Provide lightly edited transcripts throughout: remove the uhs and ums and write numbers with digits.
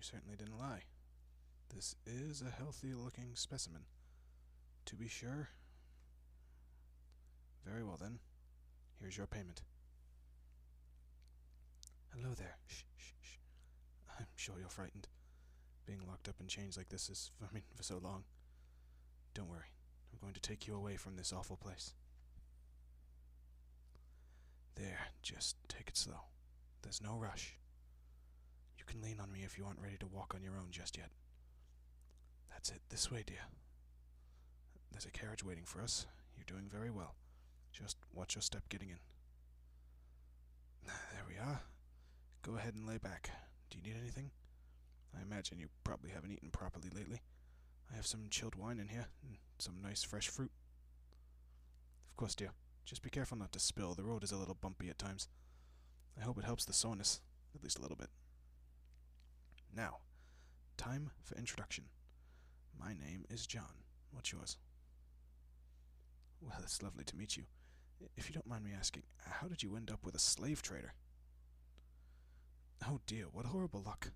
you certainly didn't lie. This is a healthy-looking specimen. To be sure. Very well, then. Here's your payment. Hello there. Shh, shh, shh. I'm sure you're frightened. Being locked up in chains like this is, for so long. Don't worry. I'm going to take you away from this awful place. There, just take it slow. There's no rush. You can lean on me if you aren't ready to walk on your own just yet. That's it. This way, dear. There's a carriage waiting for us. You're doing very well. Just watch your step getting in. There we are. Go ahead and lay back. Do you need anything? I imagine you probably haven't eaten properly lately. I have some chilled wine in here, and some nice fresh fruit. Of course, dear. Just be careful not to spill. The road is a little bumpy at times. I hope it helps the soreness, at least a little bit. Now, time for introduction. My name is John. What's yours? Well, it's lovely to meet you. If you don't mind me asking, how did you end up with a slave trader? Oh dear, what horrible luck.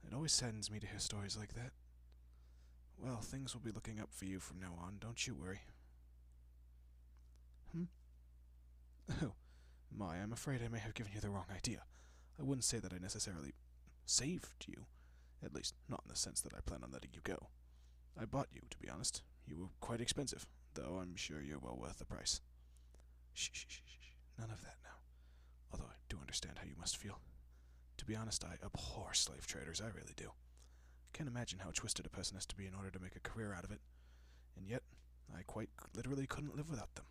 It always saddens me to hear stories like that. Well, things will be looking up for you from now on, don't you worry. Oh, my, I'm afraid I may have given you the wrong idea. I wouldn't say that I necessarily saved you. At least, not in the sense that I plan on letting you go. I bought you, to be honest. You were quite expensive, though I'm sure you're well worth the price. Shh, shh, shh, shh. None of that now. Although I do understand how you must feel. To be honest, I abhor slave traders, I really do. Can't imagine how twisted a person has to be in order to make a career out of it. And yet, I quite literally couldn't live without them.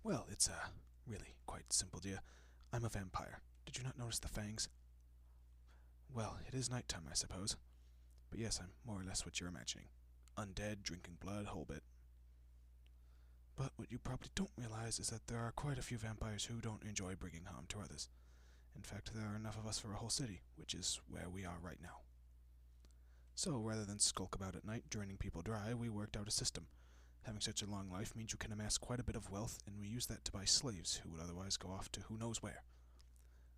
Well, it's, really quite simple, dear. I'm a vampire. Did you not notice the fangs? Well, it is nighttime, I suppose. But yes, I'm more or less what you're imagining. Undead, drinking blood, whole bit. But what you probably don't realize is that there are quite a few vampires who don't enjoy bringing harm to others. In fact, there are enough of us for a whole city, which is where we are right now. So, rather than skulk about at night, draining people dry, we worked out a system. Having such a long life means you can amass quite a bit of wealth, and we use that to buy slaves who would otherwise go off to who knows where.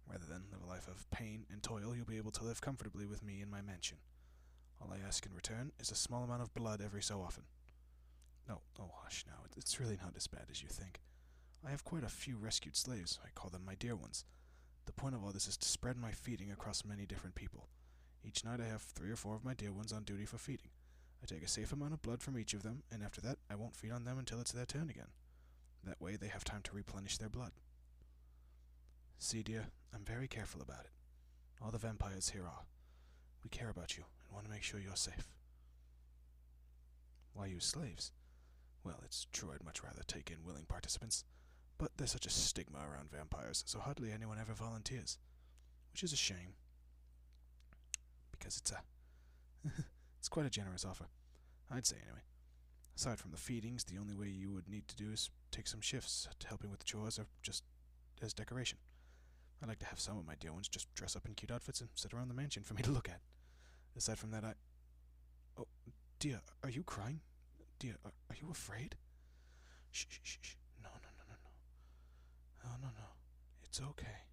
Rather than live a life of pain and toil, you'll be able to live comfortably with me in my mansion. All I ask in return is a small amount of blood every so often. Oh, hush now, it's really not as bad as you think. I have quite a few rescued slaves. I call them my dear ones. The point of all this is to spread my feeding across many different people. Each night I have 3 or 4 of my dear ones on duty for feeding. I take a safe amount of blood from each of them, and after that I won't feed on them until it's their turn again. That way they have time to replenish their blood. See, dear, I'm very careful about it. All the vampires here are. We care about you, and want to make sure you're safe. Why use slaves? Well, it's true I'd much rather take in willing participants, but there's such a stigma around vampires, so hardly anyone ever volunteers. Which is a shame. Because it's it's quite a generous offer. I'd say, anyway. Aside from the feedings, the only way you would need to do is take some shifts, helping with the chores or just as decoration. I'd like to have some of my dear ones just dress up in cute outfits and sit around the mansion for me to look at. Aside from that, Oh, dear, are you crying? Dear, are you afraid? Shh, shh, shh, shh. No. Oh, no. It's okay.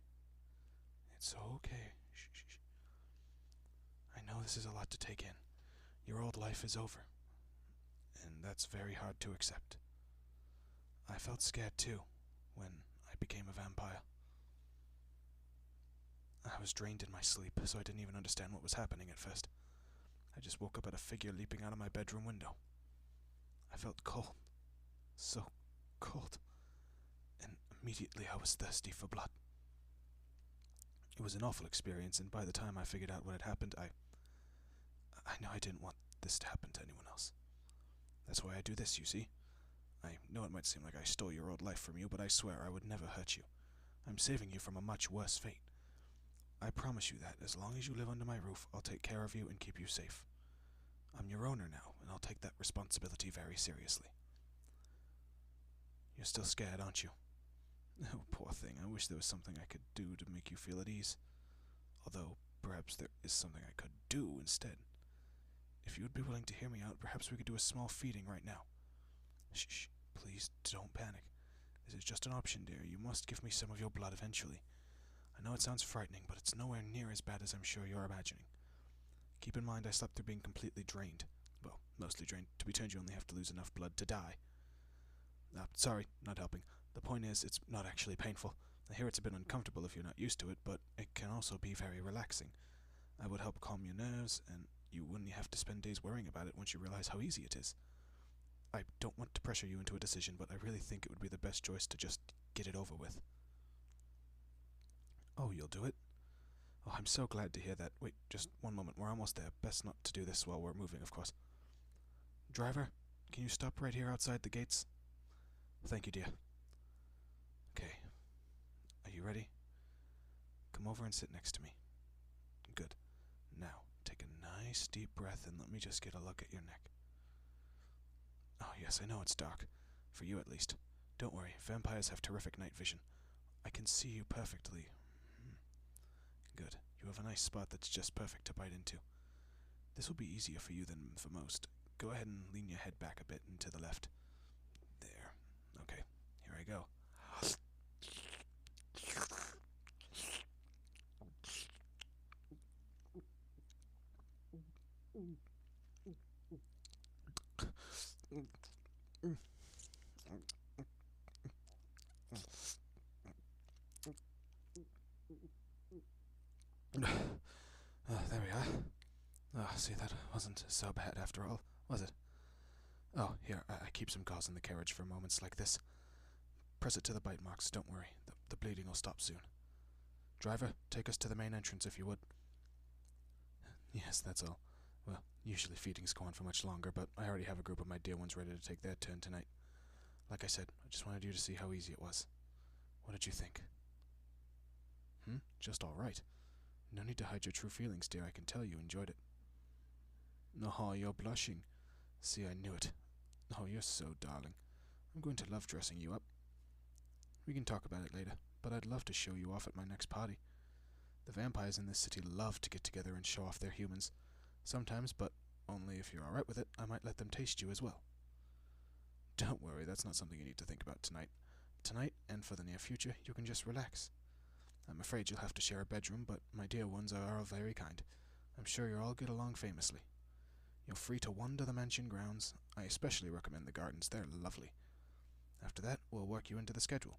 It's okay. Shh, shh, shh. I know this is a lot to take in. Your old life is over. And that's very hard to accept. I felt scared too, when I became a vampire. I was drained in my sleep, so I didn't even understand what was happening at first. I just woke up at a figure leaping out of my bedroom window. I felt cold. So cold. And immediately I was thirsty for blood. It was an awful experience, and by the time I figured out what had happened, I know I didn't want this to happen to anyone else. That's why I do this, you see. I know it might seem like I stole your old life from you, but I swear I would never hurt you. I'm saving you from a much worse fate. I promise you that, as long as you live under my roof, I'll take care of you and keep you safe. I'm your owner now, and I'll take that responsibility very seriously. You're still scared, aren't you? Oh, poor thing, I wish there was something I could do to make you feel at ease. Although, perhaps there is something I could do instead. If you would be willing to hear me out, perhaps we could do a small feeding right now. Shh, please don't panic. This is just an option, dear. You must give me some of your blood eventually. I I know it sounds frightening, but it's nowhere near as bad as I'm sure you're imagining. Keep in mind I slept through being completely drained. Well, mostly drained. To be turned, you only have to lose enough blood to die. Sorry, not helping. The point is, it's not actually painful. I hear it's a bit uncomfortable if you're not used to it, but it can also be very relaxing. I would help calm your nerves, and you wouldn't have to spend days worrying about it once you realize how easy it is. I don't want to pressure you into a decision, but I really think it would be the best choice to just get it over with. Oh, you'll do it? Oh, I'm so glad to hear that. Wait, just one moment. We're almost there. Best not to do this while we're moving, of course. Driver, can you stop right here outside the gates? Thank you, dear. Okay. Are you ready? Come over and sit next to me. Good. Now, take a nice deep breath and let me just get a look at your neck. Oh, yes, I know it's dark. For you, at least. Don't worry, vampires have terrific night vision. I can see you perfectly. Good. You have a nice spot that's just perfect to bite into. This will be easier for you than for most. Go ahead and lean your head back a bit and to the left. There. Okay, here I go. There we are. See, that wasn't so bad after all, was it? Oh, here, I keep some gauze in the carriage for moments like this. Press it to the bite marks, don't worry. The bleeding will stop soon. Driver, take us to the main entrance if you would. Yes, that's all. Well, usually feedings go on for much longer, but I already have a group of my dear ones ready to take their turn tonight. Like I said, I just wanted you to see how easy it was. What did you think? Just all right. No need to hide your true feelings, dear. I can tell you enjoyed it. Oh, you're blushing. See, I knew it. Oh, you're so darling. I'm going to love dressing you up. We can talk about it later, but I'd love to show you off at my next party. The vampires in this city love to get together and show off their humans. Sometimes, but only if you're alright with it, I might let them taste you as well. Don't worry, that's not something you need to think about tonight. Tonight, and for the near future, you can just relax. I'm afraid you'll have to share a bedroom, but my dear ones are all very kind. I'm sure you'll all get along famously. You're free to wander the mansion grounds. I especially recommend the gardens. They're lovely. After that, we'll work you into the schedule.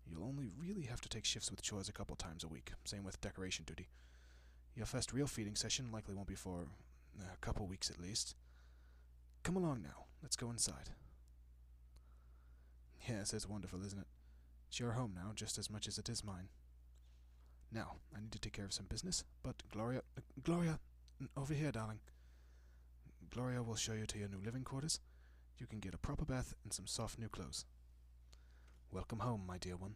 You'll only really have to take shifts with chores a couple times a week. Same with decoration duty. Your first real feeding session likely won't be for a couple weeks at least. Come along now. Let's go inside. Yes, it's wonderful, isn't it? It's your home now, just as much as it is mine. Now, I need to take care of some business, but Gloria, over here, darling. Gloria will show you to your new living quarters. You can get a proper bath and some soft new clothes. Welcome home, my dear one.